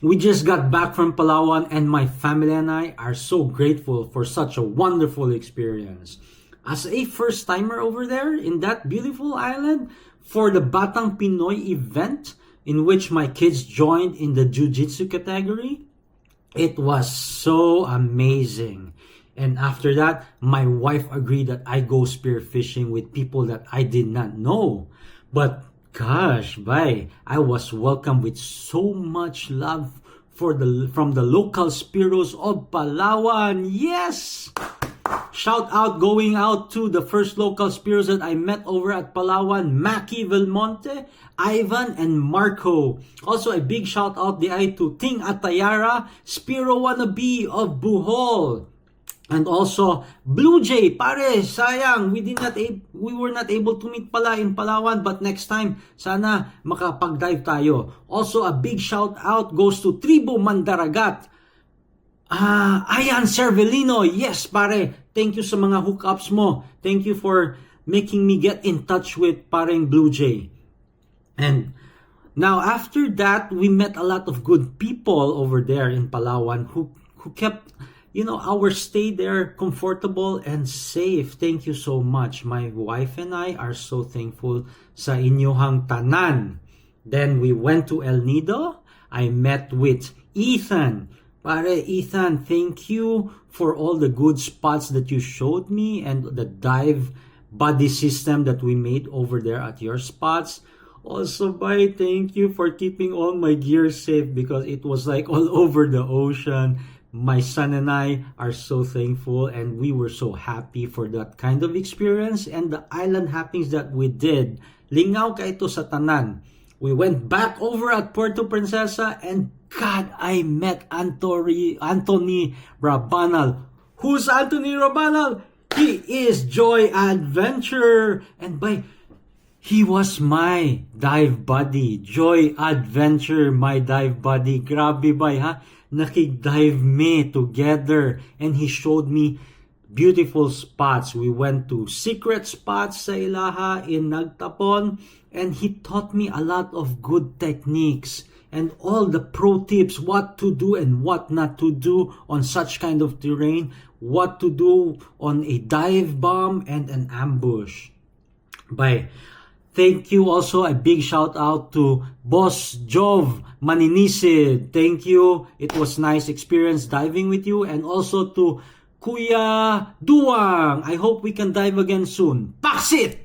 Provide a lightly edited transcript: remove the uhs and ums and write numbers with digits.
We just got back from Palawan and my family and I are so grateful for such a wonderful experience. As a first-timer over there in that beautiful island, for the Batang Pinoy event in which my kids joined in the Jiu-Jitsu category, it was so amazing. And after that, my wife agreed that I go spearfishing with people that I did not know. But gosh, bye, I was welcomed with so much love from the local Spiros of Palawan. Yes! Shout out going out to the first local Spiros that I met over at Palawan, Maki Belmonte, Ivan, and Marco. Also a big shout out to Ting Atayara, Spiro wannabe of Bohol. And also Blue Jay, pare, sayang we were not able to meet pala in Palawan, but next time sana makapag-dive tayo. Also a big shout out goes to Tribu Mandaragat. Ayan Cervelino, yes pare, thank you sa mga hookups mo. Thank you for making me get in touch with pareng Blue Jay. And now after that, we met a lot of good people over there in Palawan who kept our stay there comfortable and safe. Thank you so much. My wife and I are so thankful sa inyohang tanan. Then we went to El Nido. I met with Ethan. Pare, Ethan, thank you for all the good spots that you showed me and the dive buddy system that we made over there at your spots. Also, bye, thank you for keeping all my gear safe because it was like all over the ocean. My son and I are so thankful and we were so happy for that kind of experience and the island hoppings that we did. Lingaw ka ito sa tanan. We went back over at Puerto Princesa and God, I met Anthony Rabanal. Who's Anthony Rabanal? He is Joy Adventure. And he was my dive buddy. Joy Adventure, my dive buddy. Grabe ha? Nakig-dive me together and he showed me beautiful spots. We went to secret spots sa Ilaha in Nagtapon and he taught me a lot of good techniques and all the pro tips, what to do and what not to do on such kind of terrain, what to do on a dive bomb and an ambush. Thank you also, a big shout out to Boss Jove Maninisid. Thank you. It was nice experience diving with you. And also to Kuya Duwang. I hope we can dive again soon. Paksit!